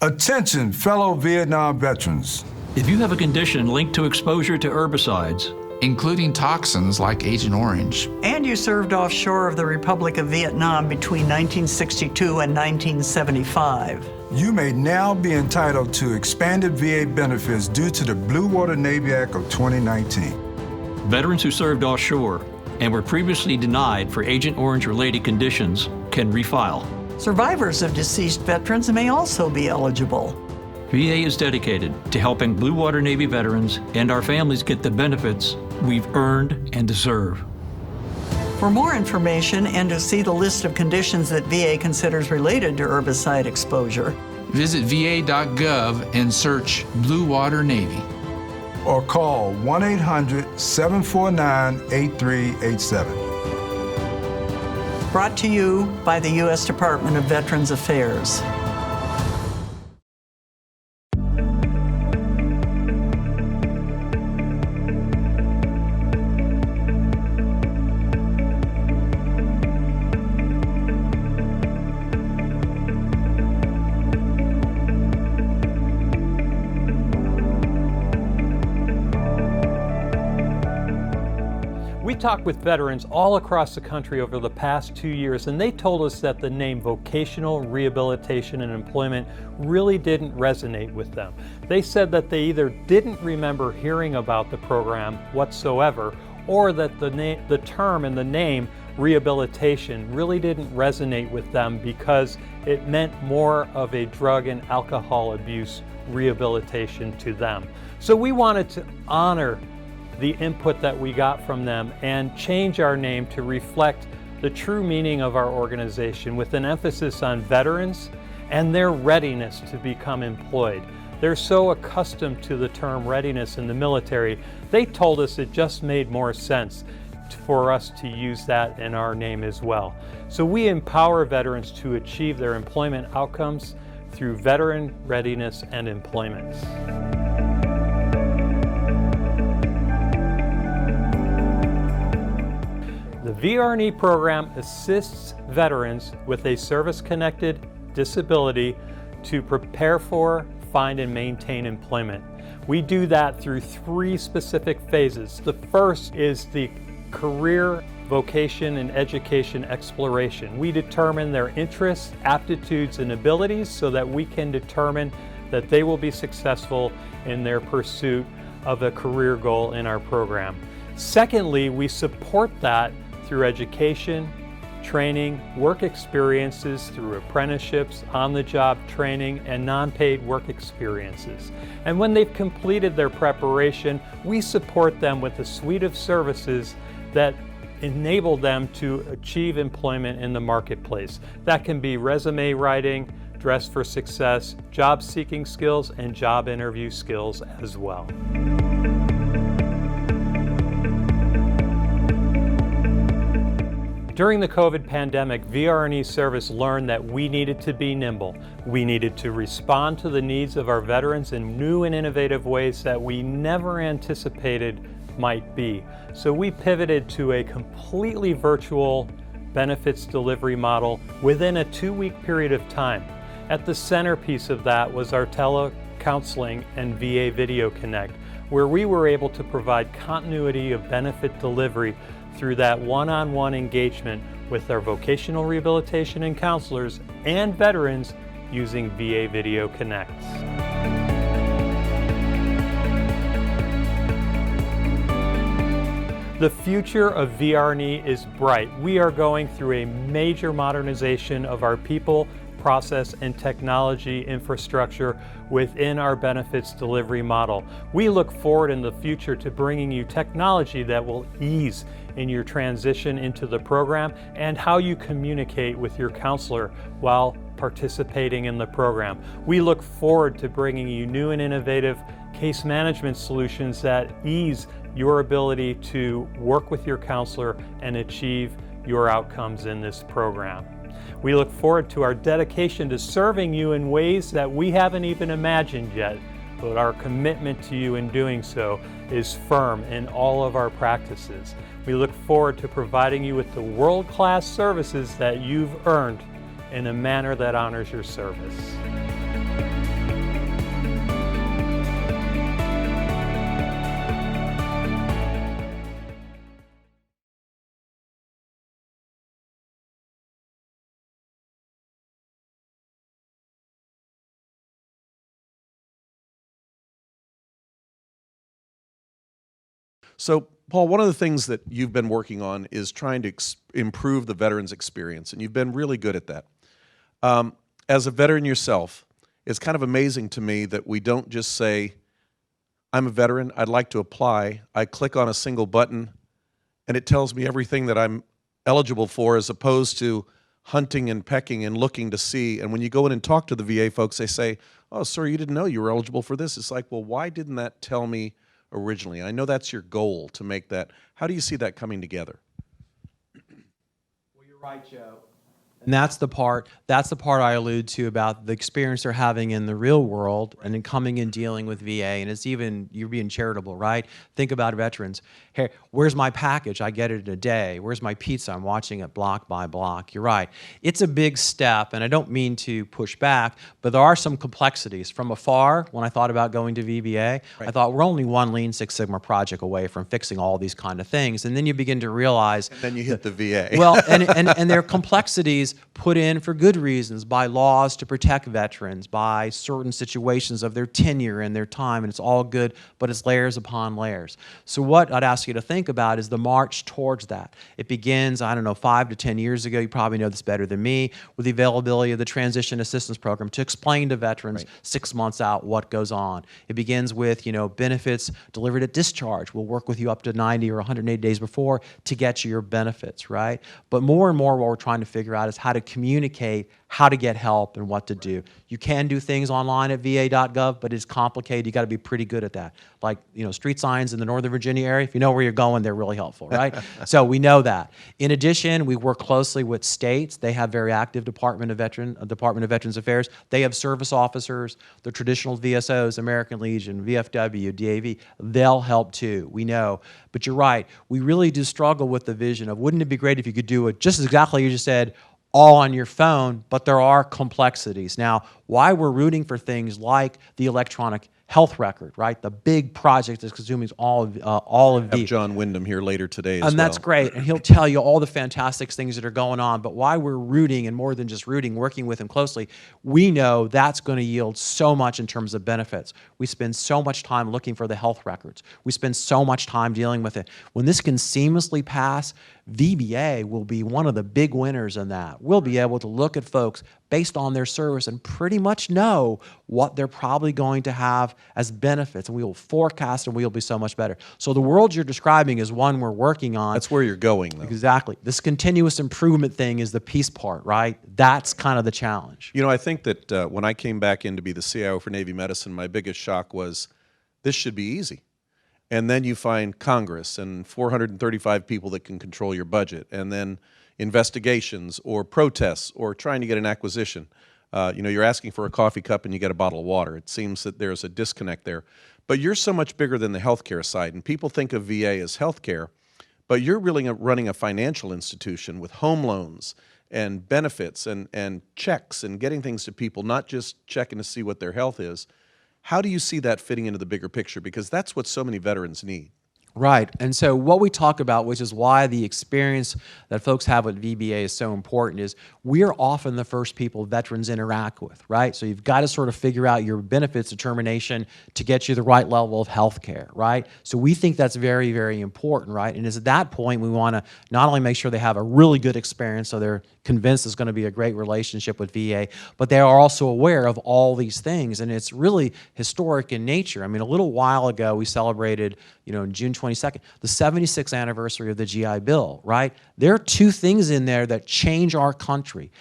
Attention, fellow Vietnam veterans. If you have a condition linked to exposure to herbicides, including toxins like Agent Orange, and you served offshore of the Republic of Vietnam between 1962 and 1975, you may now be entitled to expanded VA benefits due to the Blue Water Navy Act of 2019. veterans who served offshore and were previously denied for Agent Orange-related conditions can refile. survivors of deceased veterans may also be eligible. VA is dedicated to helping Blue Water Navy veterans and our families get the benefits we've earned and deserve. For more information and to see the list of conditions that VA considers related to herbicide exposure, visit va.gov and search Blue Water Navy. Or call 1-800-749-8387. brought to you by the U.S. Department of Veterans Affairs. We talked with veterans all across the country over the past 2 years, and they told us that the name vocational rehabilitation and employment really didn't resonate with them. They said that they either didn't remember hearing about the program whatsoever, or that the term and the name rehabilitation really didn't resonate with them because it meant more of a drug and alcohol abuse rehabilitation to them. So we wanted to honor the input that we got from them and change our name to reflect the true meaning of our organization, with an emphasis on veterans and their readiness to become employed. They're so accustomed to the term readiness in the military, they told us it just made more sense for us to use that in our name as well. So we empower veterans to achieve their employment outcomes through veteran readiness and employment. The VRNE program assists veterans with a service-connected disability to prepare for, find, and maintain employment. We do that through 3 specific phases. The first is the career, vocation, and education exploration. We determine their interests, aptitudes, and abilities so that we can determine that they will be successful in their pursuit of a career goal in our program. Secondly, we support that through education, training, work experiences through apprenticeships, on-the-job training, and non-paid work experiences. And when they've completed their preparation, we support them with a suite of services that enable them to achieve employment in the marketplace. That can be resume writing, dress for success, job seeking skills, and job interview skills as well. During the COVID pandemic, VRNE service learned that we needed to be nimble. We needed to respond to the needs of our veterans in new and innovative ways that we never anticipated might be. So we pivoted to a completely virtual benefits delivery model within a 2-week period of time. At the centerpiece of that was our telecounseling and VA Video Connect, where we were able to provide continuity of benefit delivery through that one-on-one engagement with our vocational rehabilitation and counselors and veterans using VA Video Connect. The future of VRNE is bright. We are going through a major modernization of our people, process, and technology infrastructure within our benefits delivery model. We look forward in the future to bringing you technology that will ease in your transition into the program and how you communicate with your counselor while participating in the program. We look forward to bringing you new and innovative case management solutions that ease your ability to work with your counselor and achieve your outcomes in this program. We look forward to our dedication to serving you in ways that we haven't even imagined yet but our commitment to you in doing so is firm in all of our practices. We look forward to providing you with the world-class services that you've earned in a manner that honors your service. So, Paul, one of the things that you've been working on is trying to improve the veteran's experience, and you've been really good at that. As a veteran yourself, it's kind of amazing to me that we don't just say, I'm a veteran, I'd like to apply. I click on a single button, and it tells me everything that I'm eligible for, as opposed to hunting and pecking and looking to see. And when you go in and talk to the VA folks, they say, oh, sir, you didn't know you were eligible for this. It's like, well, why didn't that tell me originally? I know that's your goal, to make that. How do you see that coming together? Well, you're right, Joe. And that's the part I allude to about the experience they're having in the real world, and then coming and dealing with VA. And it's even, you're being charitable, right? Think about veterans. Hey, where's my package? I get it in a day. Where's my pizza? I'm watching it block by block. You're right. It's a big step, and I don't mean to push back, but there are some complexities. From afar, when I thought about going to VBA, I thought we're only one Lean Six Sigma project away from fixing all these kind of things. And then you begin to realize... And then you hit the VA. Well, and there are complexities put in for good reasons, by laws to protect veterans, by certain situations of their tenure and their time, and it's all good, but it's layers upon layers. So what I'd ask you to think about is the march towards that. It begins, I don't know, 5 to 10 years ago, you probably know this better than me, with the availability of the Transition Assistance Program to explain to veterans 6 months out what goes on. It begins with, benefits delivered at discharge. We'll work with you up to 90 or 180 days before to get you your benefits, right? But more and more what we're trying to figure out is how to communicate how to get help and what to do. You can do things online at va.gov, but it's complicated. You got to be pretty good at that. Like, street signs in the Northern Virginia area, if you know where you're going, they're really helpful, right? So we know that. In addition, we work closely with states. They have very active Department of Veterans Affairs. They have service officers, the traditional VSOs, American Legion, VFW, DAV. They'll help too, we know. But you're right, we really do struggle with the vision of, wouldn't it be great if you could do it just exactly as you just said, all on your phone, but there are complexities. Now, why we're rooting for things like the electronic health record, right? The big project that's consuming all of the... Have John Wyndham here later today as well. And that's great, and he'll tell you all the fantastic things that are going on, but why we're rooting, and more than just rooting, working with him closely, we know that's going to yield so much in terms of benefits. We spend so much time looking for the health records. We spend so much time dealing with it. When this can seamlessly pass, VBA will be one of the big winners in that. We'll be able to look at folks based on their service and pretty much know what they're probably going to have as benefits, and we will forecast, and we will be so much better. So the world you're describing is one we're working on. That's where you're going, though. Exactly. This continuous improvement thing is the piece part, right? That's kind of the challenge. I think that when I came back in to be the CIO for Navy Medicine, my biggest shock was this should be easy. And then you find Congress and 435 people that can control your budget, and then investigations or protests or trying to get an acquisition. You're asking for a coffee cup and you get a bottle of water. It seems that there's a disconnect there. But you're so much bigger than the healthcare side, and people think of VA as healthcare, but you're really running a financial institution with home loans and benefits and checks and getting things to people, not just checking to see what their health is. How do you see that fitting into the bigger picture? Because that's what so many veterans need. Right. And so what we talk about, which is why the experience that folks have with VBA is so important, is we're often the first people veterans interact with, right? So you've got to sort of figure out your benefits determination to get you the right level of health care, right? So we think that's very, very important, right? And it's at that point we want to not only make sure they have a really good experience, so they're convinced it's going to be a great relationship with VA, but they are also aware of all these things, and it's really historic in nature. I mean, a little while ago we celebrated, on June 22nd, the 76th anniversary of the GI Bill, right? There are two things in there that change our country.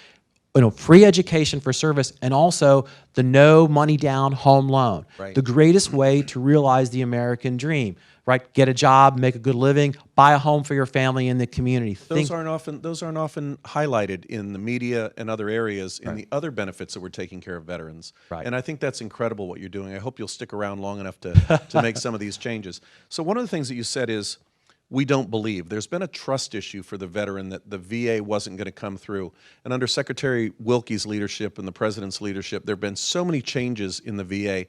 free education for service, and also the no money down home loan. Right. The greatest way to realize the American dream, right? Get a job, make a good living, buy a home for your family in the community. Those aren't often highlighted in the media and other areas in the other benefits that we're taking care of veterans. Right. And I think that's incredible what you're doing. I hope you'll stick around long enough to make some of these changes. So one of the things that you said is, we don't believe. There's been a trust issue for the veteran that the VA wasn't going to come through. And under Secretary Wilkie's leadership and the President's leadership, there have been so many changes in the VA.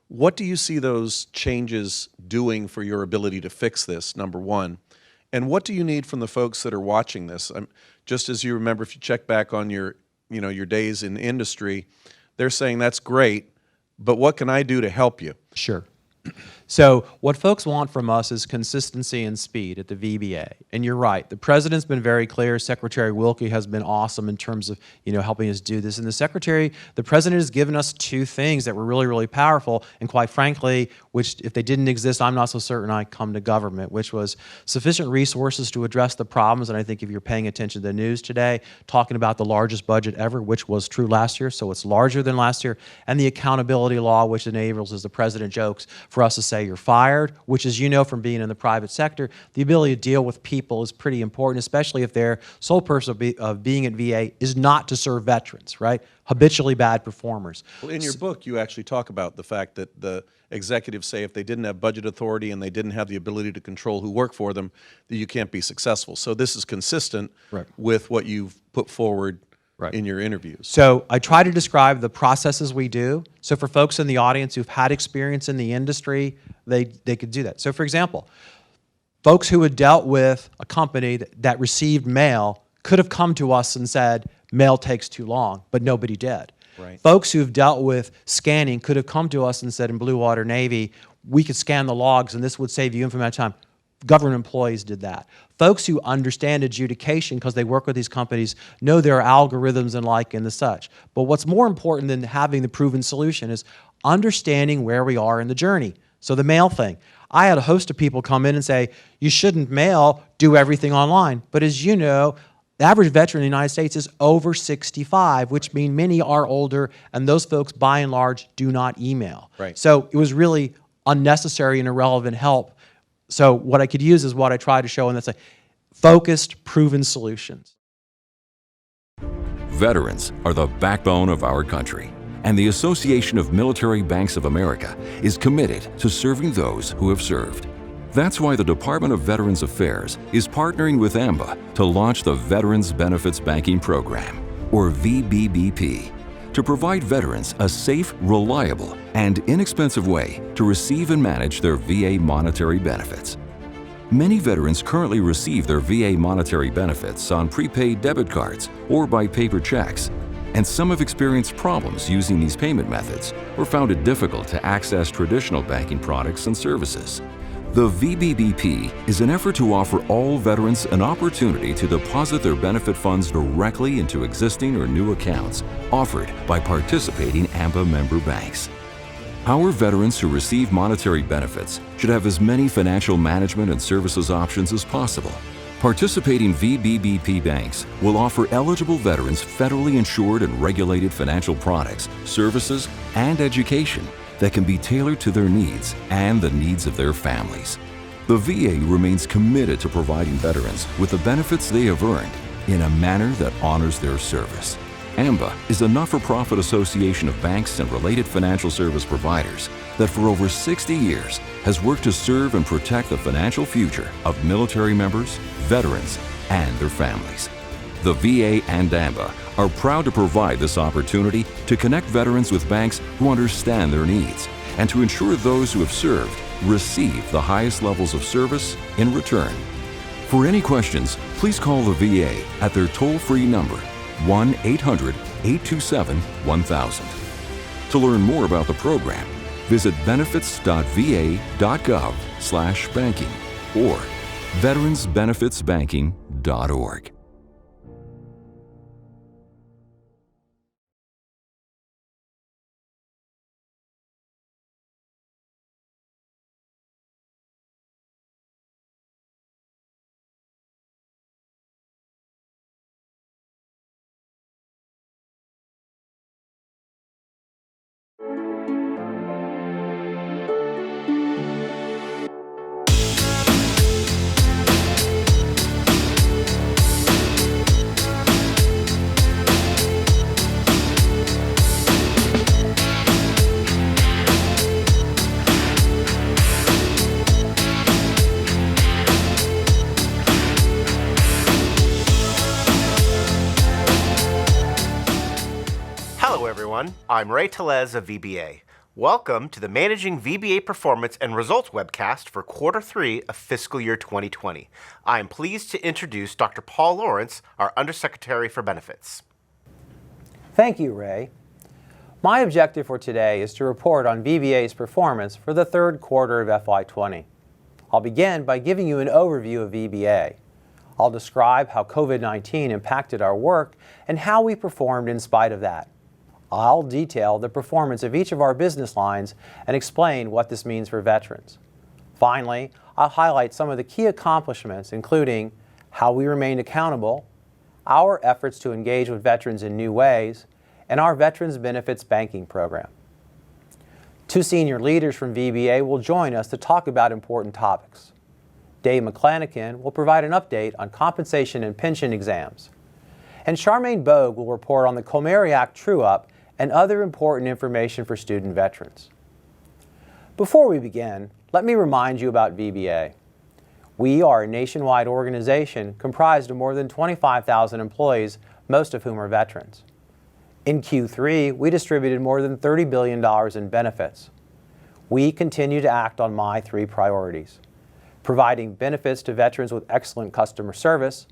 What do you see those changes doing for your ability to fix this, number one? And what do you need from the folks that are watching this? Just as you remember, if you check back on your days in industry, they're saying that's great, but what can I do to help you? Sure. So what folks want from us is consistency and speed at the VBA. And you're right, the President's been very clear. Secretary Wilkie has been awesome in terms of helping us do this. And the President has given us two things that were really, really powerful, and quite frankly, which if they didn't exist, I'm not so certain I'd come to government, which was sufficient resources to address the problems. And I think if you're paying attention to the news today, talking about the largest budget ever, which was true last year, so it's larger than last year, and the accountability law, which enables, as the President jokes, for us to say you're fired, which, as you know from being in the private sector, the ability to deal with people is pretty important, especially if their sole purpose of being at VA is not to serve veterans, right? Habitually bad performers. Well, in your book, you actually talk about the fact that the executives say if they didn't have budget authority and they didn't have the ability to control who worked for them, that you can't be successful. So this is consistent with what you've put forward in your interviews. So I try to describe the processes we do. So for folks in the audience who've had experience in the industry, they could do that. So for example, folks who had dealt with a company that received mail could have come to us and said, mail takes too long, but nobody did. Right. Folks who've dealt with scanning could have come to us and said, in Blue Water Navy, we could scan the logs and this would save you infinite amount of time. Government employees did that. Folks who understand adjudication because they work with these companies know there are algorithms and like and the such. But what's more important than having the proven solution is understanding where we are in the journey. So the mail thing. I had a host of people come in and say, you shouldn't mail, do everything online. But as you know, the average veteran in the United States is over 65, which means many are older, and those folks, by and large, do not email. Right. So it was really unnecessary and irrelevant help. So what I could use is what I try to show, and that's focused, proven solutions. Veterans are the backbone of our country, and the Association of Military Banks of America is committed to serving those who have served. That's why the Department of Veterans Affairs is partnering with AMBA to launch the Veterans Benefits Banking Program, or VBBP, to provide veterans a safe, reliable, and inexpensive way to receive and manage their VA monetary benefits. Many veterans currently receive their VA monetary benefits on prepaid debit cards or by paper checks, and some have experienced problems using these payment methods or found it difficult to access traditional banking products and services. The VBBP is an effort to offer all veterans an opportunity to deposit their benefit funds directly into existing or new accounts offered by participating AMBA member banks. Our veterans who receive monetary benefits should have as many financial management and services options as possible. Participating VBBP banks will offer eligible veterans federally insured and regulated financial products, services, and education that can be tailored to their needs and the needs of their families. The VA remains committed to providing veterans with the benefits they have earned in a manner that honors their service. AMBA is a not-for-profit association of banks and related financial service providers that for over 60 years has worked to serve and protect the financial future of military members, veterans, and their families. The VA and AMBA are proud to provide this opportunity to connect veterans with banks who understand their needs and to ensure those who have served receive the highest levels of service in return. For any questions, please call the VA at their toll-free number 1-800-827-1000. To learn more about the program, visit benefits.va.gov/banking or veteransbenefitsbanking.org. Hello everyone, I'm Ray Telez of VBA. Welcome to the Managing VBA Performance and Results webcast for Quarter 3 of Fiscal Year 2020. I am pleased to introduce Dr. Paul Lawrence, our Undersecretary for Benefits. Thank you, Ray. My objective for today is to report on VBA's performance for the third quarter of FY20. I'll begin by giving you an overview of VBA. I'll describe how COVID-19 impacted our work and how we performed in spite of that. I'll detail the performance of each of our business lines and explain what this means for veterans. Finally, I'll highlight some of the key accomplishments, including how we remained accountable, our efforts to engage with veterans in new ways, and our Veterans Benefits Banking Program. Two senior leaders from VBA will join us to talk about important topics. Dave McClanahan will provide an update on compensation and pension exams. And Charmaine Bogue will report on the Comeri Act true-up and other important information for student veterans. Before we begin, let me remind you about VBA. We are a nationwide organization comprised of more than 25,000 employees, most of whom are veterans. In Q3, we distributed more than $30 billion in benefits. We continue to act on my three priorities: providing benefits to veterans with excellent customer service,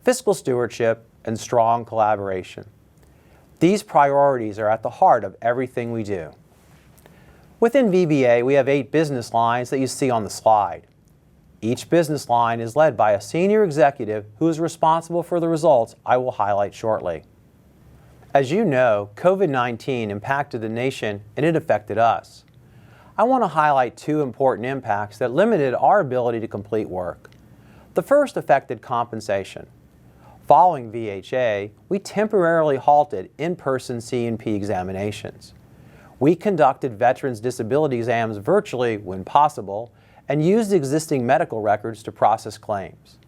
fiscal stewardship, and strong collaboration. These priorities are at the heart of everything we do. Within VBA, we have 8 business lines that you see on the slide. Each business line is led by a senior executive who is responsible for the results I will highlight shortly. As you know, COVID-19 impacted the nation and it affected us. I want to highlight 2 important impacts that limited our ability to complete work. The first affected compensation. Following VHA, we temporarily halted in-person C&P examinations. We conducted veterans' disability exams virtually when possible and used existing medical records to process claims.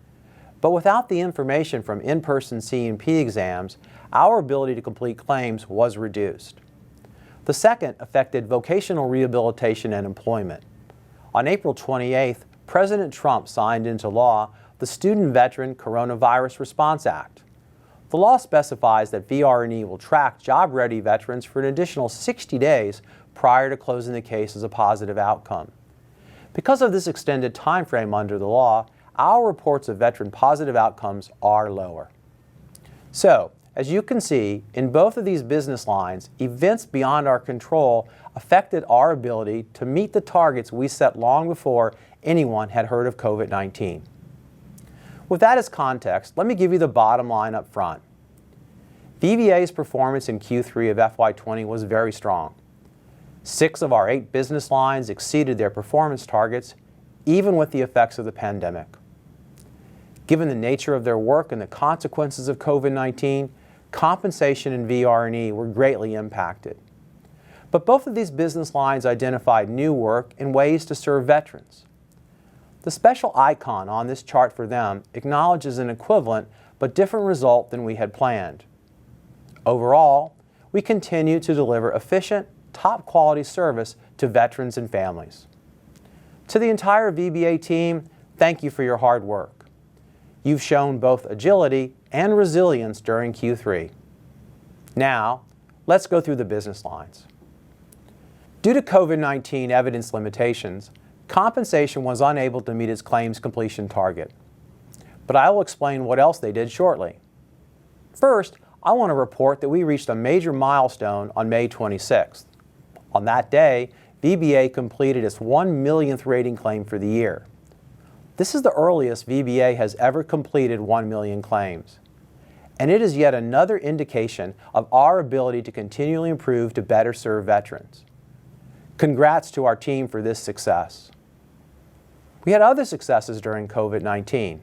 But without the information from in-person C&P exams, our ability to complete claims was reduced. The second affected vocational rehabilitation and employment. On April 28th, President Trump signed into law the Student Veteran Coronavirus Response Act. The law specifies that VR&E will track job-ready veterans for an additional 60 days prior to closing the case as a positive outcome. Because of this extended time frame under the law, our reports of veteran positive outcomes are lower. So, as you can see, in both of these business lines, events beyond our control affected our ability to meet the targets we set long before anyone had heard of COVID-19. With that as context, let me give you the bottom line up front. VBA's performance in Q3 of FY20 was very strong. 6 of our 8 business lines exceeded their performance targets, even with the effects of the pandemic. Given the nature of their work and the consequences of COVID-19, compensation and VR&E were greatly impacted. But both of these business lines identified new work and ways to serve veterans. The special icon on this chart for them acknowledges an equivalent but different result than we had planned. Overall, we continue to deliver efficient, top-quality service to veterans and families. To the entire VBA team, thank you for your hard work. You've shown both agility and resilience during Q3. Now, let's go through the business lines. Due to COVID-19 evidence limitations, compensation was unable to meet its claims completion target. But I will explain what else they did shortly. First, I want to report that we reached a major milestone on May 26th. On that day, VBA completed its 1 millionth rating claim for the year. This is the earliest VBA has ever completed 1 million claims. And it is yet another indication of our ability to continually improve to better serve veterans. Congrats to our team for this success. We had other successes during COVID-19.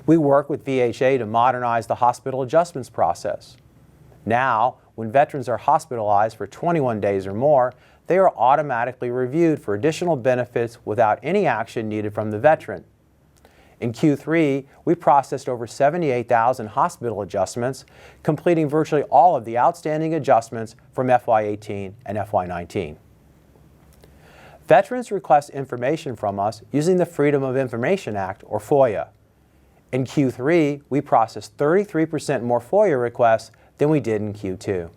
We worked with VHA to modernize the hospital adjustments process. Now, when veterans are hospitalized for 21 days or more, they are automatically reviewed for additional benefits without any action needed from the veteran. In Q3, we processed over 78,000 hospital adjustments, completing virtually all of the outstanding adjustments from FY18 and FY19. Veterans request information from us using the Freedom of Information Act, or FOIA. In Q3, we processed 33% more FOIA requests than we did in Q2.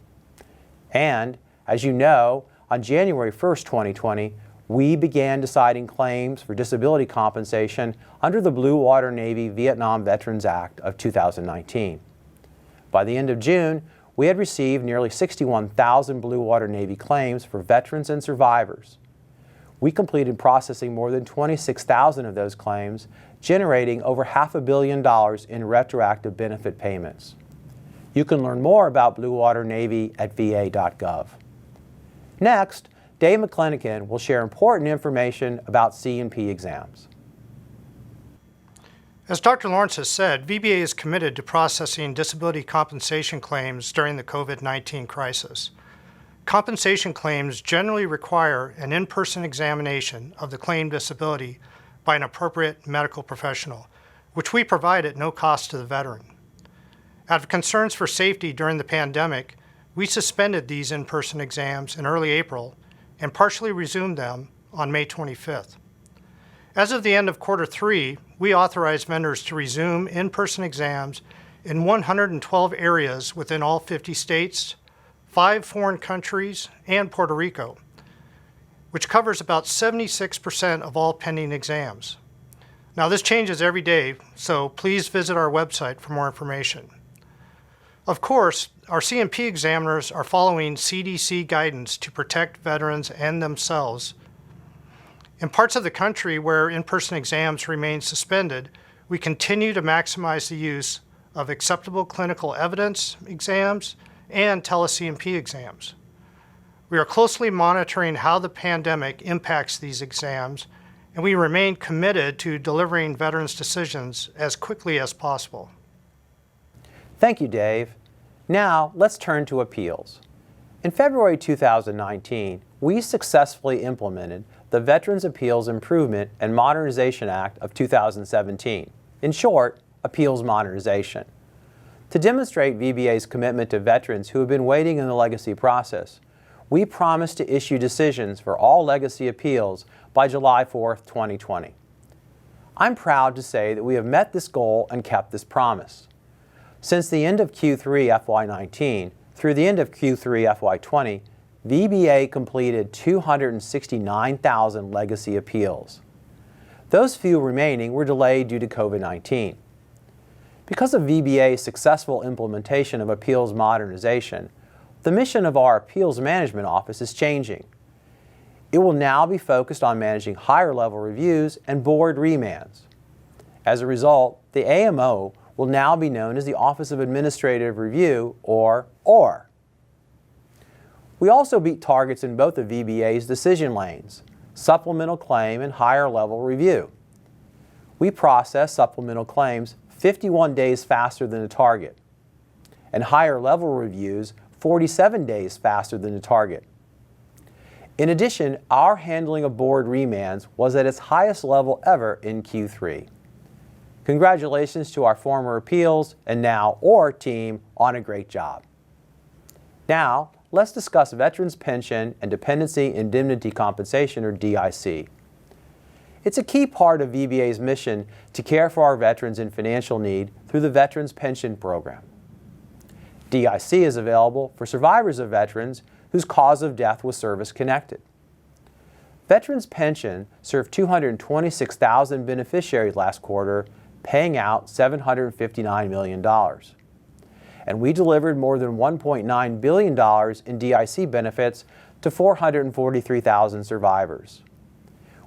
And, as you know, on January 1st, 2020, we began deciding claims for disability compensation under the Blue Water Navy Vietnam Veterans Act of 2019. By the end of June, we had received nearly 61,000 Blue Water Navy claims for veterans and survivors. We completed processing more than 26,000 of those claims, generating over $500 million in retroactive benefit payments. You can learn more about Blue Water Navy at va.gov. Next, Dave McClinican will share important information about C&P exams. As Dr. Lawrence has said, VBA is committed to processing disability compensation claims during the COVID-19 crisis. Compensation claims generally require an in-person examination of the claimed disability by an appropriate medical professional, which we provide at no cost to the veteran. Out of concerns for safety during the pandemic, we suspended these in-person exams in early April and partially resumed them on May 25th. As of the end of Q3, we authorized vendors to resume in-person exams in 112 areas within all 50 states, 5 foreign countries, and Puerto Rico, which covers about 76% of all pending exams. Now, this changes every day, so please visit our website for more information. Of course, our C&P examiners are following CDC guidance to protect veterans and themselves. In parts of the country where in-person exams remain suspended, we continue to maximize the use of acceptable clinical evidence exams and tele-C&P exams. We are closely monitoring how the pandemic impacts these exams, and we remain committed to delivering veterans' decisions as quickly as possible. Thank you, Dave. Now, let's turn to appeals. In February 2019, we successfully implemented the Veterans Appeals Improvement and Modernization Act of 2017. In short, Appeals Modernization. To demonstrate VBA's commitment to veterans who have been waiting in the legacy process, we promised to issue decisions for all legacy appeals by July 4, 2020. I'm proud to say that we have met this goal and kept this promise. Since the end of Q3 FY19 through the end of Q3 FY20, VBA completed 269,000 legacy appeals. Those few remaining were delayed due to COVID-19. Because of VBA's successful implementation of appeals modernization, the mission of our Appeals Management Office is changing. It will now be focused on managing higher-level reviews and board remands. As a result, the AMO will now be known as the Office of Administrative Review, or OR. We also beat targets in both of VBA's decision lanes, supplemental claim and higher-level review. We process supplemental claims 51 days faster than the target, and higher-level reviews 47 days faster than the target. In addition, our handling of board remands was at its highest level ever in Q3. Congratulations to our former appeals and now OR team on a great job. Now, let's discuss Veterans Pension and Dependency Indemnity Compensation, or DIC. It's a key part of VBA's mission to care for our veterans in financial need through the Veterans Pension Program. DIC is available for survivors of veterans whose cause of death was service-connected. Veterans Pension served 226,000 beneficiaries last quarter, paying out $759 million. And we delivered more than $1.9 billion in DIC benefits to 443,000 survivors.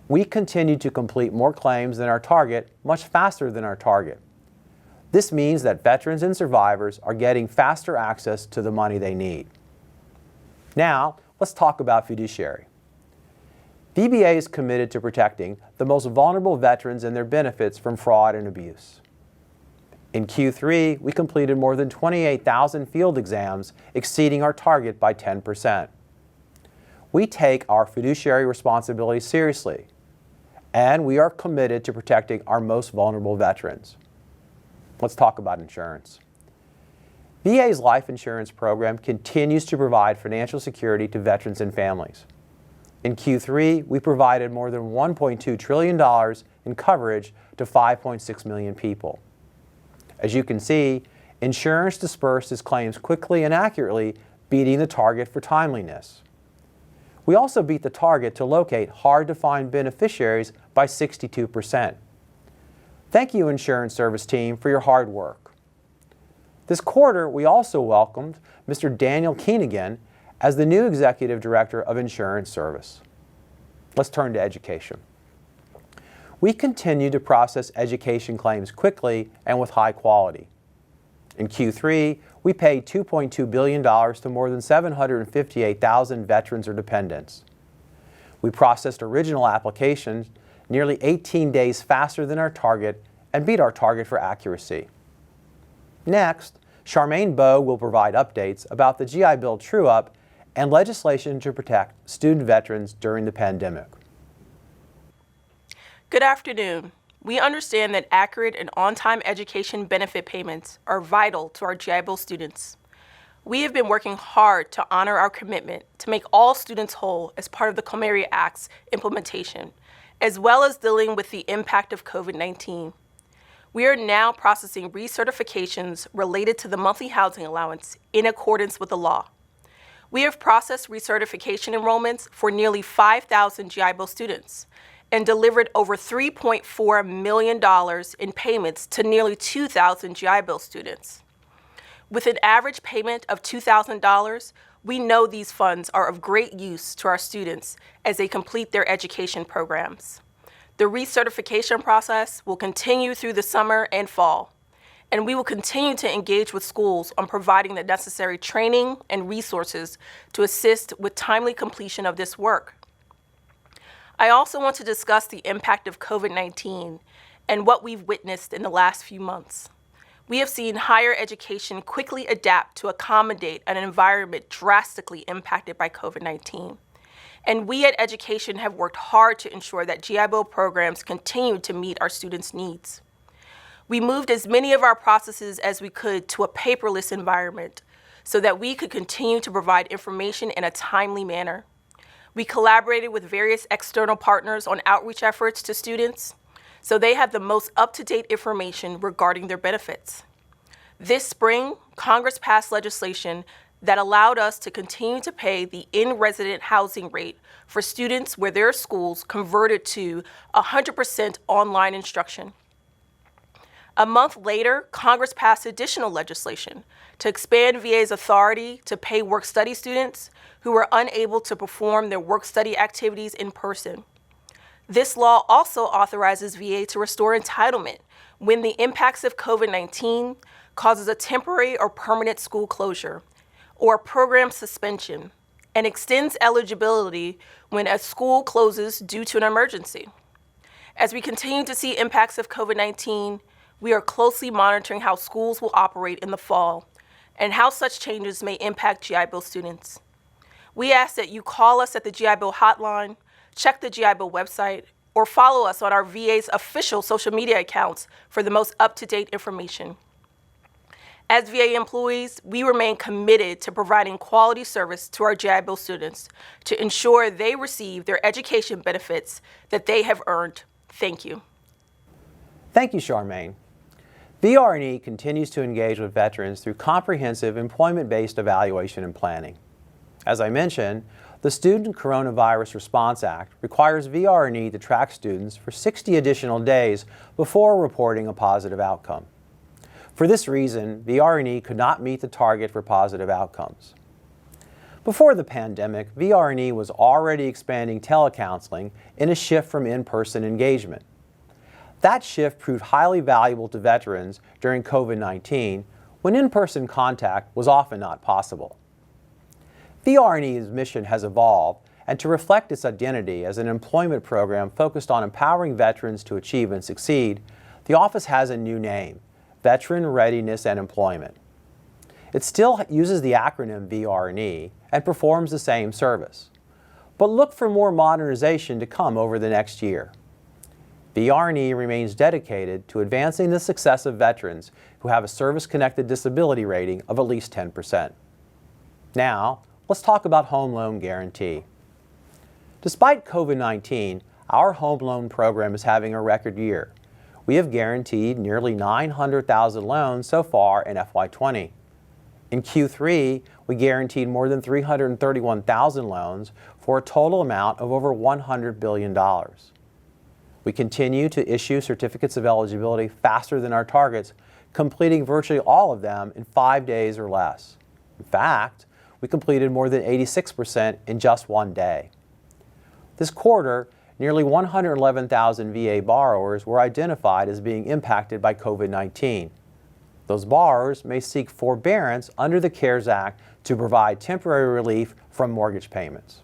We continue to complete more claims than our target, much faster than our target. This means that veterans and survivors are getting faster access to the money they need. Now, let's talk about fiduciary. VBA is committed to protecting the most vulnerable veterans and their benefits from fraud and abuse. In Q3, we completed more than 28,000 field exams, exceeding our target by 10%. We take our fiduciary responsibility seriously, and we are committed to protecting our most vulnerable veterans. Let's talk about insurance. VA's life insurance program continues to provide financial security to veterans and families. In Q3, we provided more than $1.2 trillion in coverage to 5.6 million people. As you can see, insurance dispersed its claims quickly and accurately, beating the target for timeliness. We also beat the target to locate hard-to-find beneficiaries by 62%. Thank you, Insurance Service team, for your hard work. This quarter, we also welcomed Mr. Daniel Keenigan as the new Executive Director of Insurance Service. Let's turn to education. We continue to process education claims quickly and with high quality. In Q3, we paid $2.2 billion to more than 758,000 veterans or dependents. We processed original applications nearly 18 days faster than our target and beat our target for accuracy. Next, Charmaine Bowe will provide updates about the GI Bill true-up and legislation to protect student veterans during the pandemic. Good afternoon. We understand that accurate and on-time education benefit payments are vital to our GI Bill students. We have been working hard to honor our commitment to make all students whole as part of the Comary Act's implementation, as well as dealing with the impact of COVID-19. We are now processing recertifications related to the monthly housing allowance in accordance with the law. We have processed recertification enrollments for nearly 5,000 GI Bill students and delivered over $3.4 million in payments to nearly 2,000 GI Bill students. With an average payment of $2,000, we know these funds are of great use to our students as they complete their education programs. The recertification process will continue through the summer and fall, and we will continue to engage with schools on providing the necessary training and resources to assist with timely completion of this work. I also want to discuss the impact of COVID-19 and what we've witnessed in the last few months. We have seen higher education quickly adapt to accommodate an environment drastically impacted by COVID-19. And we at Education have worked hard to ensure that GI Bill programs continue to meet our students' needs. We moved as many of our processes as we could to a paperless environment so that we could continue to provide information in a timely manner. We collaborated with various external partners on outreach efforts to students so they have the most up-to-date information regarding their benefits. This spring, Congress passed legislation that allowed us to continue to pay the in-resident housing rate for students where their schools converted to 100% online instruction. A month later, Congress passed additional legislation to expand VA's authority to pay work-study students who were unable to perform their work-study activities in person. This law also authorizes VA to restore entitlement when the impacts of COVID-19 causes a temporary or permanent school closure or a program suspension, and extends eligibility when a school closes due to an emergency. As we continue to see impacts of COVID-19, we are closely monitoring how schools will operate in the fall and how such changes may impact GI Bill students. We ask that you call us at the GI Bill hotline, check the GI Bill website, or follow us on our VA's official social media accounts for the most up-to-date information. As VA employees, we remain committed to providing quality service to our GI Bill students to ensure they receive their education benefits that they have earned. Thank you. Thank you, Charmaine. VRE continues to engage with veterans through comprehensive employment-based evaluation and planning. As I mentioned, the Student Coronavirus Response Act requires VRE to track students for 60 additional days before reporting a positive outcome. For this reason, VRE could not meet the target for positive outcomes. Before the pandemic, VRE was already expanding telecounseling in a shift from in-person engagement. That shift proved highly valuable to veterans during COVID-19 when in-person contact was often not possible. VRE's mission has evolved, and to reflect its identity as an employment program focused on empowering veterans to achieve and succeed, the office has a new name, Veteran Readiness and Employment. It still uses the acronym VRE and performs the same service. But look for more modernization to come over the next year. VRE remains dedicated to advancing the success of veterans who have a service-connected disability rating of at least 10%. Now, let's talk about Home Loan Guarantee. Despite COVID-19, our home loan program is having a record year. We have guaranteed nearly 900,000 loans so far in FY20. In Q3, we guaranteed more than 331,000 loans for a total amount of over $100 billion. We continue to issue certificates of eligibility faster than our targets, completing virtually all of them in 5 days or less. In fact, we completed more than 86% in just 1 day. This quarter, nearly 111,000 VA borrowers were identified as being impacted by COVID-19. Those borrowers may seek forbearance under the CARES Act to provide temporary relief from mortgage payments.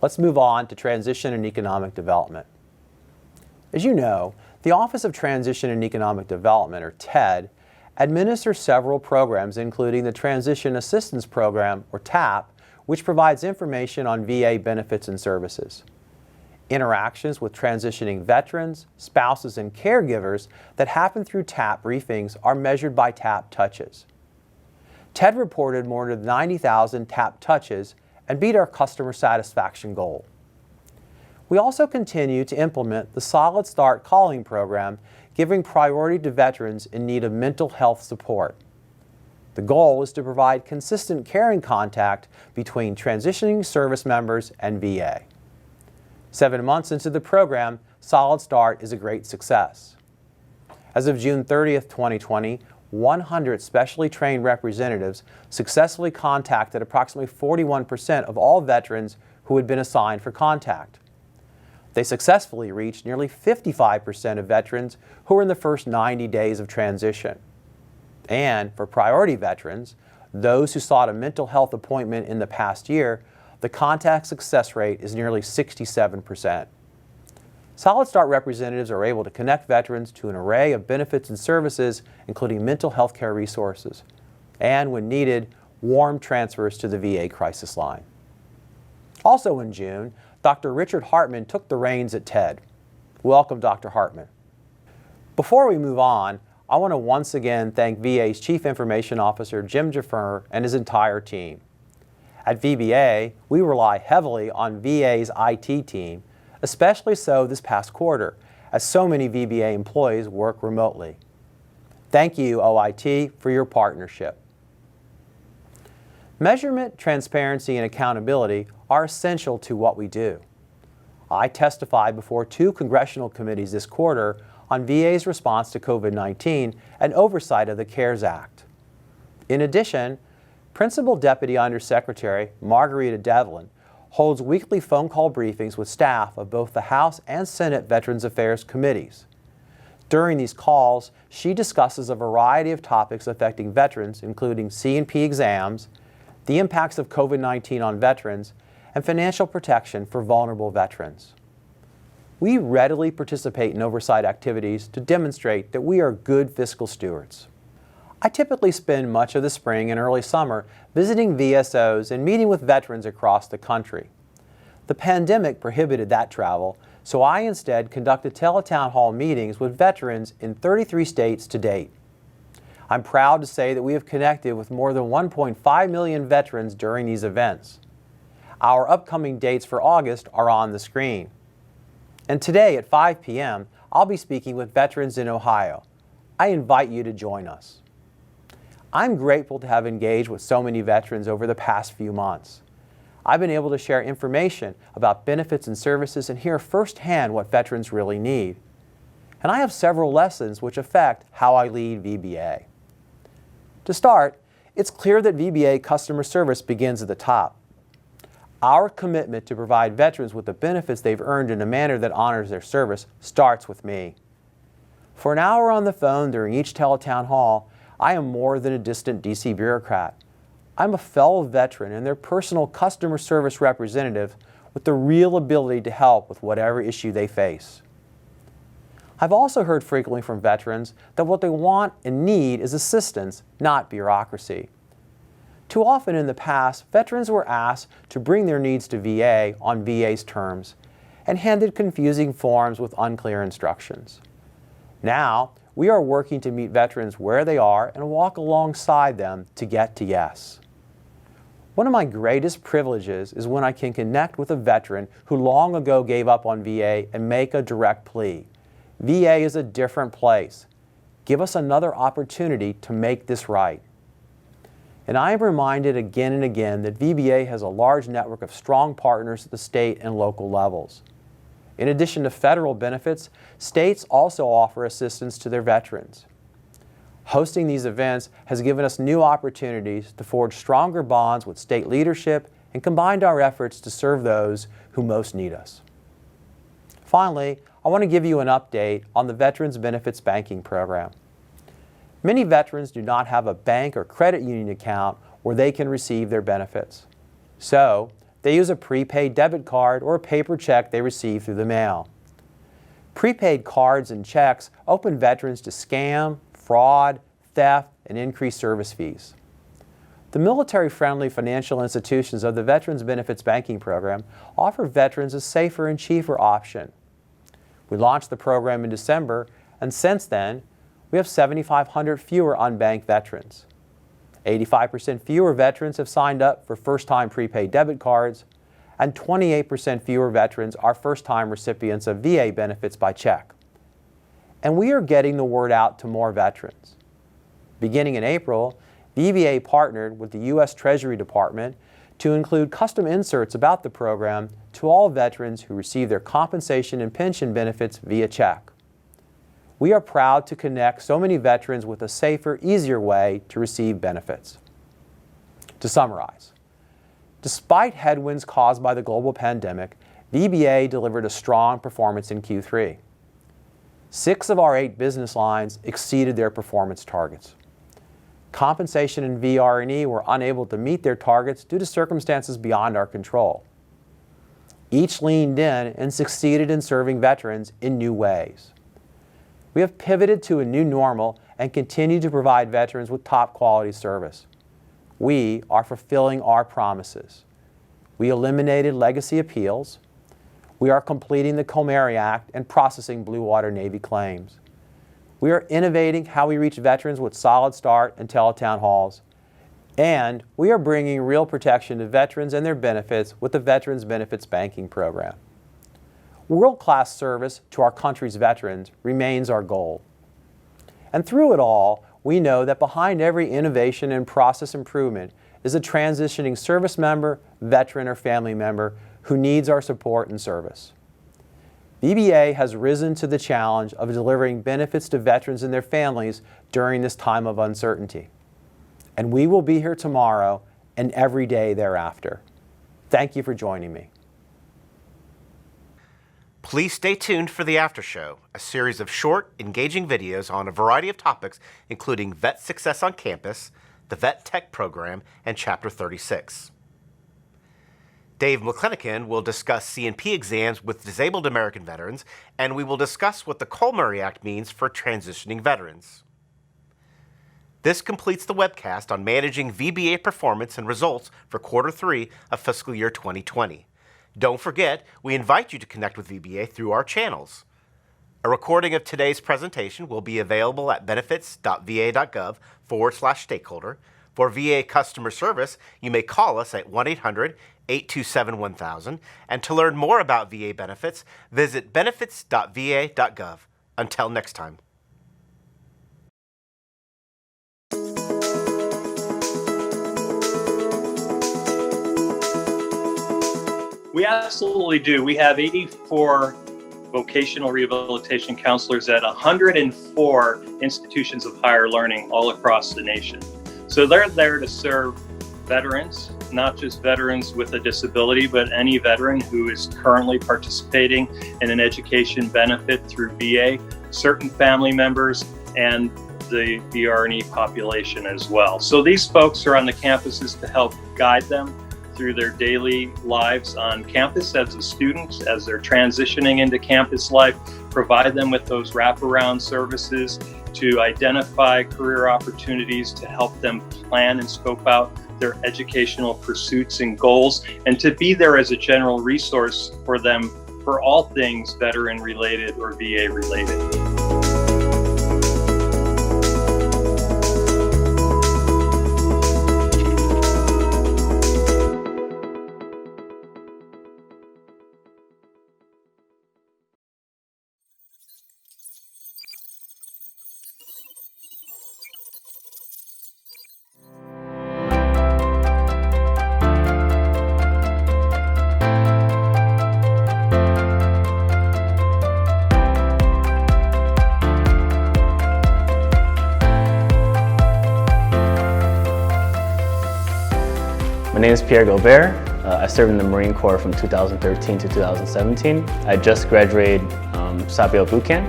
Let's move on to Transition and Economic Development. As you know, the Office of Transition and Economic Development, or TED, administers several programs including the Transition Assistance Program, or TAP, which provides information on VA benefits and services. Interactions with transitioning veterans, spouses, and caregivers that happen through TAP briefings are measured by TAP touches. TED reported more than 90,000 TAP touches and beat our customer satisfaction goal. We also continue to implement the Solid Start Calling program, giving priority to veterans in need of mental health support. The goal is to provide consistent caring contact between transitioning service members and VA. 7 months into the program, Solid Start is a great success. As of June 30th, 2020, 100 specially trained representatives successfully contacted approximately 41% of all veterans who had been assigned for contact. They successfully reached nearly 55% of veterans who were in the first 90 days of transition. And for priority veterans, those who sought a mental health appointment in the past year, the contact success rate is nearly 67%. Solid Start representatives are able to connect veterans to an array of benefits and services, including mental health care resources, and when needed, warm transfers to the VA crisis line. Also in June, Dr. Richard Hartman took the reins at TED. Welcome, Dr. Hartman. Before we move on, I want to once again thank VA's Chief Information Officer, Jim Jaffer, and his entire team. At VBA, we rely heavily on VA's IT team, especially so this past quarter, as so many VBA employees work remotely. Thank you, OIT, for your partnership. Measurement, transparency, and accountability are essential to what we do. I testified before 2 congressional committees this quarter on VA's response to COVID-19 and oversight of the CARES Act. In addition, Principal Deputy Undersecretary Margarita Devlin holds weekly phone call briefings with staff of both the House and Senate Veterans Affairs committees. During these calls, she discusses a variety of topics affecting veterans, including C&P exams, the impacts of COVID-19 on veterans, and financial protection for vulnerable veterans. We readily participate in oversight activities to demonstrate that we are good fiscal stewards. I typically spend much of the spring and early summer visiting VSOs and meeting with veterans across the country. The pandemic prohibited that travel, so I instead conducted teletown hall meetings with veterans in 33 states to date. I'm proud to say that we have connected with more than 1.5 million veterans during these events. Our upcoming dates for August are on the screen. And today at 5 p.m., I'll be speaking with veterans in Ohio. I invite you to join us. I'm grateful to have engaged with so many veterans over the past few months. I've been able to share information about benefits and services and hear firsthand what veterans really need. And I have several lessons which affect how I lead VBA. To start, it's clear that VBA customer service begins at the top. Our commitment to provide veterans with the benefits they've earned in a manner that honors their service starts with me. For an hour on the phone during each teletown hall, I am more than a distant DC bureaucrat. I'm a fellow veteran and their personal customer service representative with the real ability to help with whatever issue they face. I've also heard frequently from veterans that what they want and need is assistance, not bureaucracy. Too often in the past, veterans were asked to bring their needs to VA on VA's terms and handed confusing forms with unclear instructions. Now, we are working to meet veterans where they are and walk alongside them to get to yes. One of my greatest privileges is when I can connect with a veteran who long ago gave up on VA and make a direct plea. VA is a different place. Give us another opportunity to make this right. And I am reminded again and again that VBA has a large network of strong partners at the state and local levels. In addition to federal benefits, states also offer assistance to their veterans. Hosting these events has given us new opportunities to forge stronger bonds with state leadership and combined our efforts to serve those who most need us. Finally, I want to give you an update on the Veterans Benefits Banking Program. Many veterans do not have a bank or credit union account where they can receive their benefits. So, they use a prepaid debit card or a paper check they receive through the mail. Prepaid cards and checks open veterans to scam, fraud, theft, and increased service fees. The military-friendly financial institutions of the Veterans Benefits Banking Program offer veterans a safer and cheaper option. We launched the program in December, and since then, we have 7,500 fewer unbanked veterans. 85% fewer veterans have signed up for first-time prepaid debit cards, and 28% fewer veterans are first-time recipients of VA benefits by check. And we are getting the word out to more veterans. Beginning in April, VBA partnered with the U.S. Treasury Department to include custom inserts about the program to all veterans who receive their compensation and pension benefits via check. We are proud to connect so many veterans with a safer, easier way to receive benefits. To summarize, despite headwinds caused by the global pandemic, VBA delivered a strong performance in Q3. 6 of our 8 business lines exceeded their performance targets. Compensation and VR&E were unable to meet their targets due to circumstances beyond our control. Each leaned in and succeeded in serving veterans in new ways. We have pivoted to a new normal and continue to provide veterans with top quality service. We are fulfilling our promises. We eliminated legacy appeals. We are completing the Comeri Act and processing Blue Water Navy claims. We are innovating how we reach veterans with Solid Start and teletown halls. And we are bringing real protection to veterans and their benefits with the Veterans Benefits Banking Program. World-class service to our country's veterans remains our goal. And through it all, we know that behind every innovation and process improvement is a transitioning service member, veteran, or family member who needs our support and service. VBA has risen to the challenge of delivering benefits to veterans and their families during this time of uncertainty. And we will be here tomorrow and every day thereafter. Thank you for joining me. Please stay tuned for the After Show, a series of short, engaging videos on a variety of topics, including vet success on campus, the Vet Tech program, and Chapter 36. Dave McClanahan will discuss C&P exams with disabled American veterans, and we will discuss what the Comeri Act means for transitioning veterans. This completes the webcast on managing VBA performance and results for Quarter 3 of fiscal year 2020. Don't forget, we invite you to connect with VBA through our channels. A recording of today's presentation will be available at benefits.va.gov/stakeholder. For VA customer service, you may call us at 1-800-827-1000. And to learn more about VA benefits, visit benefits.va.gov. Until next time. We absolutely do. We have 84 vocational rehabilitation counselors at 104 institutions of higher learning all across the nation. So they're there to serve veterans, not just veterans with a disability, but any veteran who is currently participating in an education benefit through VA, certain family members, and the VR&E population as well. So these folks are on the campuses to help guide them through their daily lives on campus as a student, as they're transitioning into campus life, provide them with those wraparound services, to identify career opportunities, to help them plan and scope out their educational pursuits and goals, and to be there as a general resource for them for all things veteran related or VA related. My name is Pierre Gobert. I served in the Marine Corps from 2013 to 2017. I just graduated Sabio boot camp.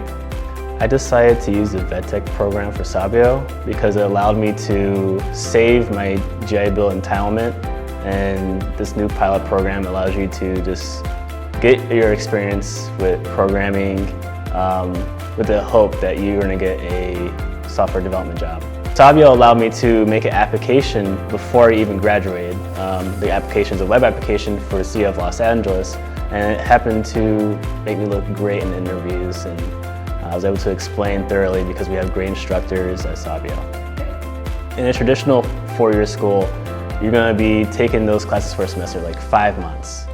I decided to use the VETTEC program for Sabio because it allowed me to save my GI Bill entitlement, and this new pilot program allows you to just get your experience with programming with the hope that you're going to get a software development job. Sabio allowed me to make an application before I even graduated. The application is a web application for the City of Los Angeles, and it happened to make me look great in interviews, and I was able to explain thoroughly because we have great instructors at Sabio. In a traditional four-year school, you're going to be taking those classes for a semester, like 5 months.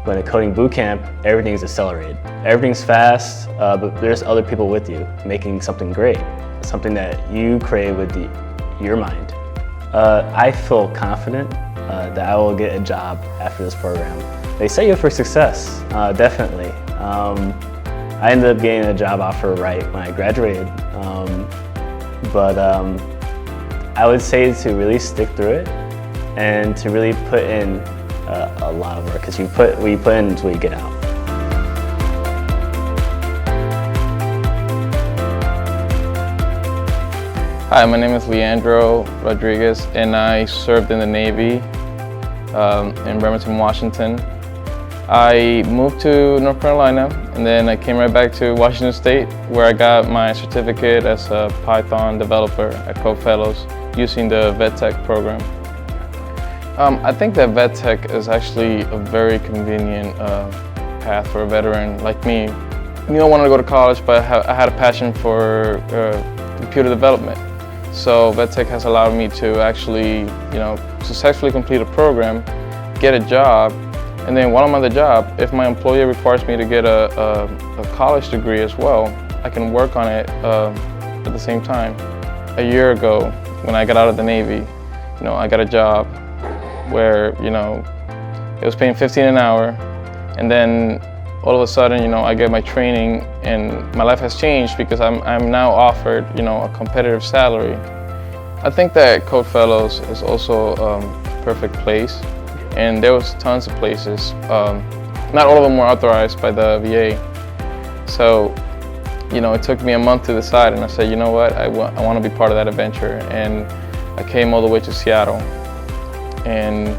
But in a coding boot camp, everything's accelerated. Everything's fast, but there's other people with you making something great. Something that you create with your mind. I feel confident that I will get a job after this program. They set you up for success, definitely. I ended up getting a job offer right when I graduated, but I would say to really stick through it and to really put in a lot of work, because what you put in is what you get out. Hi, my name is Leandro Rodriguez, and I served in the Navy in Bremerton, Washington. I moved to North Carolina, and then I came right back to Washington State, where I got my certificate as a Python developer at Cofellows using the VETTEC program. I think that VETTEC is actually a very convenient path for a veteran like me. I wanted to go to college, but I had a passion for computer development. So VETTEC has allowed me to actually, successfully complete a program, get a job, and then while I'm on the job, if my employer requires me to get a college degree as well, I can work on it at the same time. A year ago, when I got out of the Navy, I got a job where, it was paying $15 an hour, and then all of a sudden, I get my training, and my life has changed because I'm now offered, a competitive salary. I think that Cofellows is also a perfect place, and there was tons of places. Not all of them were authorized by the VA. So, it took me a month to decide, and I said, you know what, I want to be part of that adventure. And I came all the way to Seattle and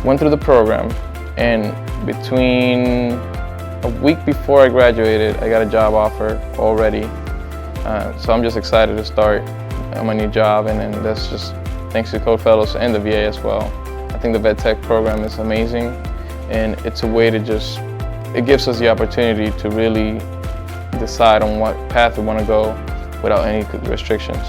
went through the program, and between a week before I graduated, I got a job offer already. So I'm just excited to start my new job, and then that's just thanks to Cofellows and the VA as well. I think the VETTEC program is amazing, and it's a way to it gives us the opportunity to really decide on what path we want to go without any restrictions.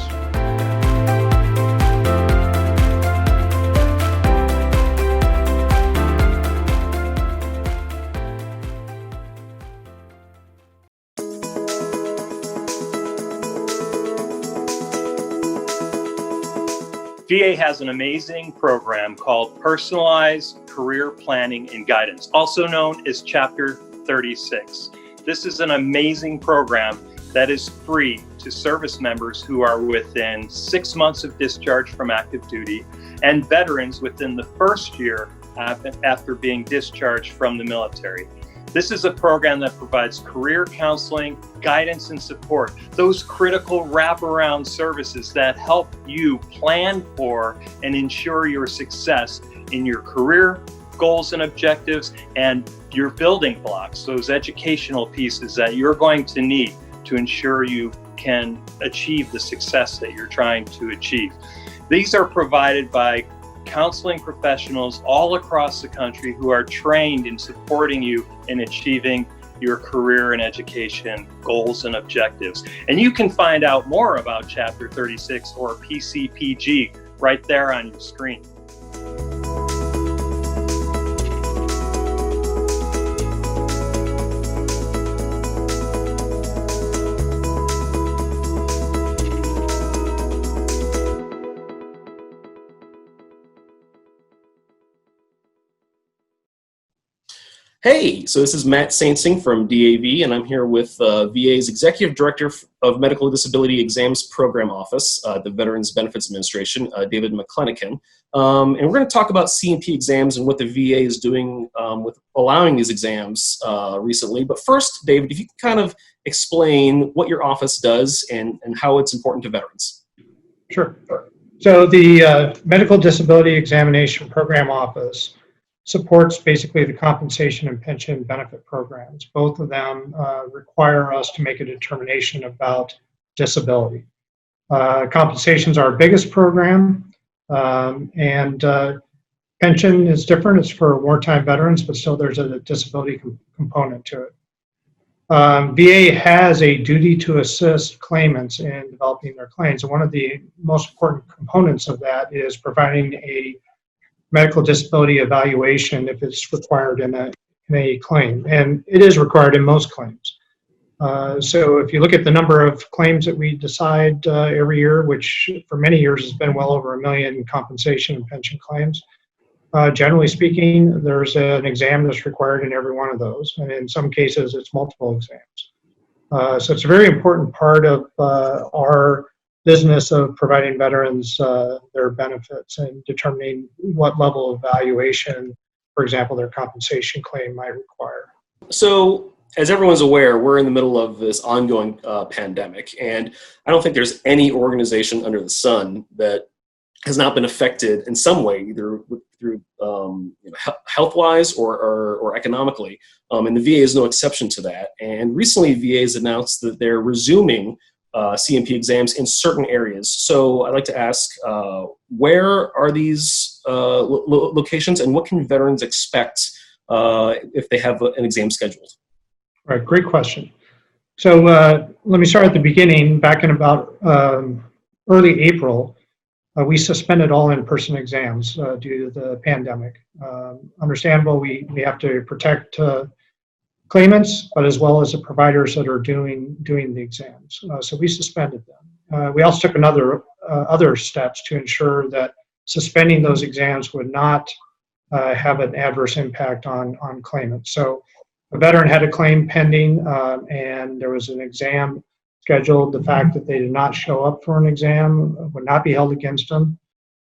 VA has an amazing program called Personalized Career Planning and Guidance, also known as Chapter 36. This is an amazing program that is free to service members who are within 6 months of discharge from active duty and veterans within the first year after being discharged from the military. This is a program that provides career counseling, guidance, and support, those critical wraparound services that help you plan for and ensure your success in your career, goals and objectives and your building blocks, those educational pieces that you're going to need to ensure you can achieve the success that you're trying to achieve. These are provided by counseling professionals all across the country who are trained in supporting you in achieving your career and education goals and objectives. And you can find out more about Chapter 36 or PCPG right there on your screen. Hey, so this is Matt Saintsing from DAV, and I'm here with VA's Executive Director of Medical Disability Exams Program Office, the Veterans Benefits Administration, David McClennican. And we're going to talk about C&P exams and what the VA is doing with allowing these exams recently. But first, David, if you can kind of explain what your office does and how it's important to veterans. Sure. So the Medical Disability Examination Program Office supports basically the compensation and pension benefit programs. Both of them require us to make a determination about disability. Compensation's our biggest program, and pension is different. It's for wartime veterans, but still there's a disability component to it. VA has a duty to assist claimants in developing their claims, and one of the most important components of that is providing a medical disability evaluation if it's required in a claim, and it is required in most claims. So if you look at the number of claims that we decide every year, which for many years has been well over 1 million compensation and pension claims, generally speaking, there's an exam that's required in every one of those, and in some cases it's multiple exams. So it's a very important part of our business of providing veterans their benefits and determining what level of valuation, for example, their compensation claim might require. So, as everyone's aware, we're in the middle of this ongoing pandemic, and I don't think there's any organization under the sun that has not been affected in some way, either through health-wise or economically, and the VA is no exception to that. And recently, VA has announced that they're resuming C&P exams in certain areas. So I'd like to ask, where are these locations, and what can veterans expect if they have an exam scheduled? Right, great question. So let me start at the beginning. Back in about early April, we suspended all in-person exams due to the pandemic. Understandable, we have to protect claimants, but as well as the providers that are doing the exams. So we suspended them. We also took other steps to ensure that suspending those exams would not have an adverse impact on claimants. So a veteran had a claim pending, and there was an exam scheduled. The fact that they did not show up for an exam would not be held against them.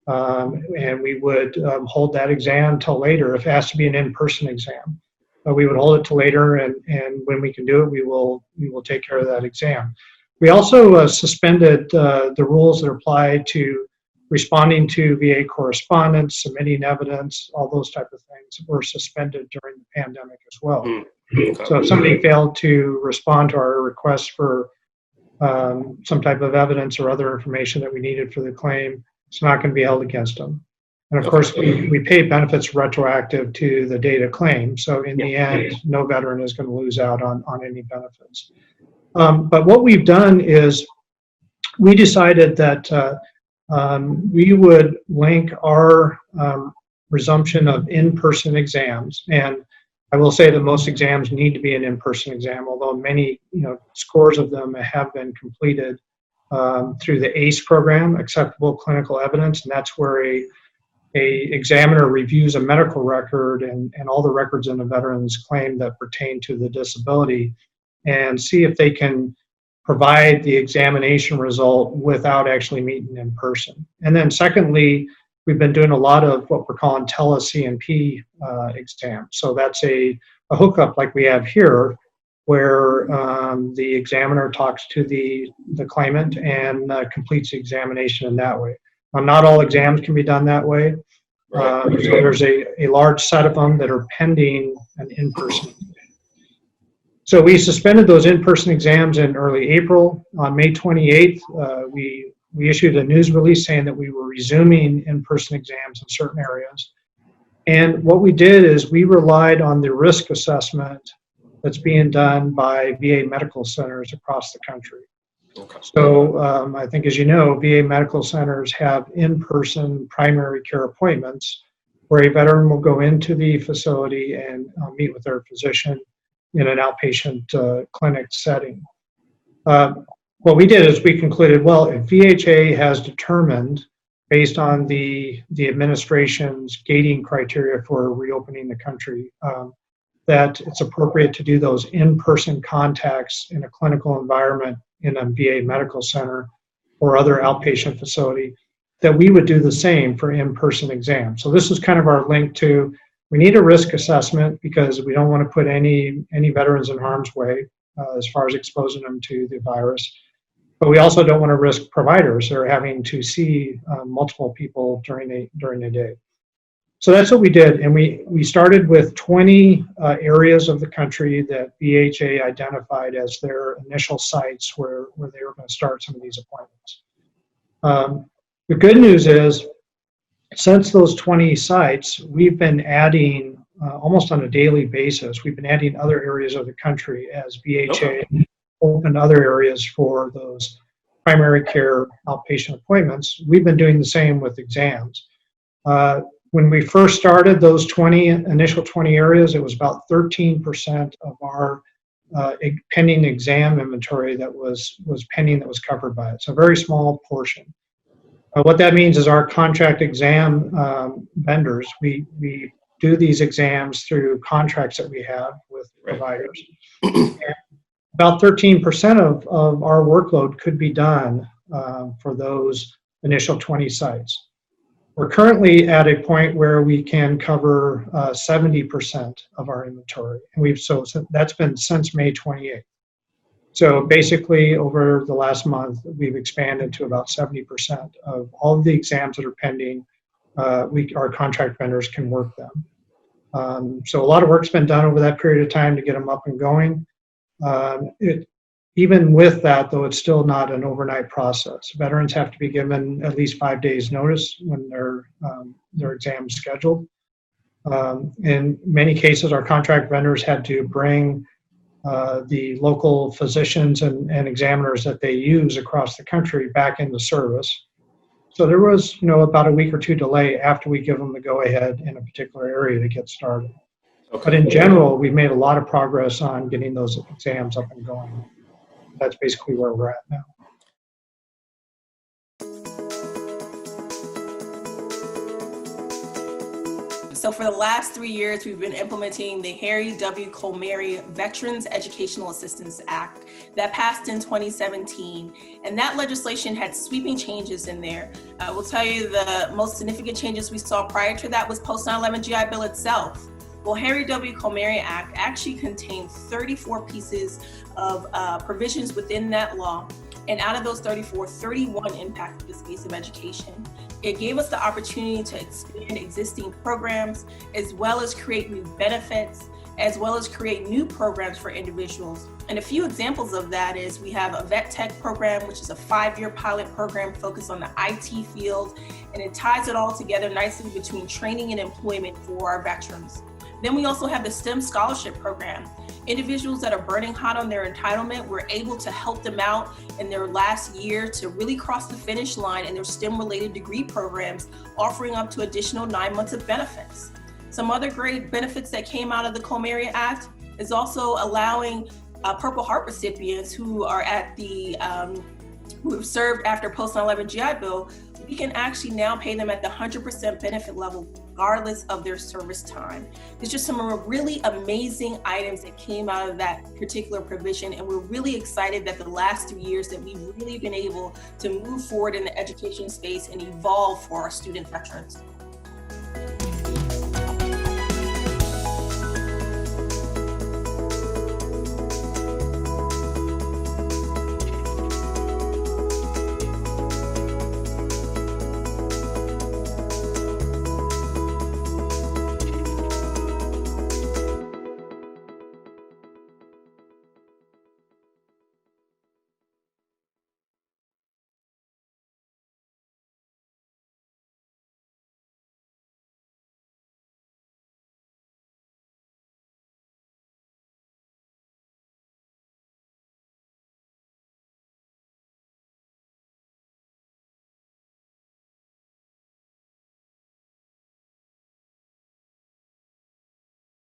And we would hold that exam till later if it has to be an in-person exam. We would hold it till later, and when we can do it, we will take care of that exam. We also suspended the rules that apply to responding to VA correspondence, submitting evidence, all those type of things were suspended during the pandemic as well. So if somebody failed to respond to our request for some type of evidence or other information that we needed for the claim, it's not going to be held against them. And of course, we pay benefits retroactive to the date of claim. So in the end, no veteran is going to lose out on any benefits. But what we've done is we decided that we would link our resumption of in-person exams. And I will say that most exams need to be an in-person exam, although many, scores of them have been completed through the ACE program, Acceptable Clinical Evidence, and that's where a examiner reviews a medical record and all the records in a veteran's claim that pertain to the disability and see if they can provide the examination result without actually meeting in person. And then secondly, we've been doing a lot of what we're calling tele-C&P exams. So that's a hookup like we have here, where the examiner talks to the claimant and completes the examination in that way. Not all exams can be done that way. So there's a large set of them that are pending an in-person. So we suspended those in-person exams in early April. On May 28th, we issued a news release saying that we were resuming in-person exams in certain areas. And what we did is we relied on the risk assessment that's being done by VA medical centers across the country. Okay. So I think, as you know, VA medical centers have in-person primary care appointments where a veteran will go into the facility and meet with their physician in an outpatient clinic setting. What we did is we concluded, well, if VHA has determined, based on the administration's gating criteria for reopening the country, that it's appropriate to do those in-person contacts in a clinical environment in a VA medical center or other outpatient facility, that we would do the same for in-person exams. So this is kind of our link to, we need a risk assessment because we don't want to put any veterans in harm's way as far as exposing them to the virus. But we also don't want to risk providers that are having to see multiple people during a day. So that's what we did, and we started with 20 areas of the country that VHA identified as their initial sites where they were going to start some of these appointments. The good news is, since those 20 sites, we've been adding almost on a daily basis. We've been adding other areas of the country as VHA opened other areas for those primary care outpatient appointments. We've been doing the same with exams. When we first started those initial 20 areas, it was about 13% of our pending exam inventory that was pending that was covered by it. So a very small portion. What that means is our contract exam vendors, we do these exams through contracts that we have with providers. And about 13% of our workload could be done for those initial 20 sites. We're currently at a point where we can cover 70% of our inventory, and so that's been since May 28th. So basically, over the last month, we've expanded to about 70% of all of the exams that are pending. Our contract vendors can work them. So a lot of work's been done over that period of time to get them up and going. Even with that, though, it's still not an overnight process. Veterans have to be given at least 5 days notice when their exam is scheduled. In many cases, our contract vendors had to bring the local physicians and examiners that they use across the country back into service. So there was, about a week or two delay after we give them the go-ahead in a particular area to get started. Okay. But in general, we've made a lot of progress on getting those exams up and going. That's basically where we're at now. So for the last 3 years, we've been implementing the Harry W. Colmary Veterans Educational Assistance Act that passed in 2017. And that legislation had sweeping changes in there. I will tell you the most significant changes we saw prior to that was post 9/11 GI Bill itself. Well, Harry W. Colmary Act actually contained 34 pieces of provisions within that law. And out of those 34, 31 impacted the space of education. It gave us the opportunity to expand existing programs, as well as create new benefits, as well as create new programs for individuals. And a few examples of that is we have a Vet Tech program, which is a 5-year pilot program focused on the IT field, and it ties it all together nicely between training and employment for our veterans. Then we also have the STEM scholarship program. Individuals that are burning hot on their entitlement, we're able to help them out in their last year to really cross the finish line in their STEM-related degree programs, offering up to additional 9 months of benefits. Some other great benefits that came out of the Colmary Act is also allowing Purple Heart recipients who are at the who have served after post 9/11 GI Bill, we can actually now pay them at the 100% benefit level, regardless of their service time. There's just some really amazing items that came out of that particular provision, and we're really excited that the last 3 years that we've really been able to move forward in the education space and evolve for our student veterans.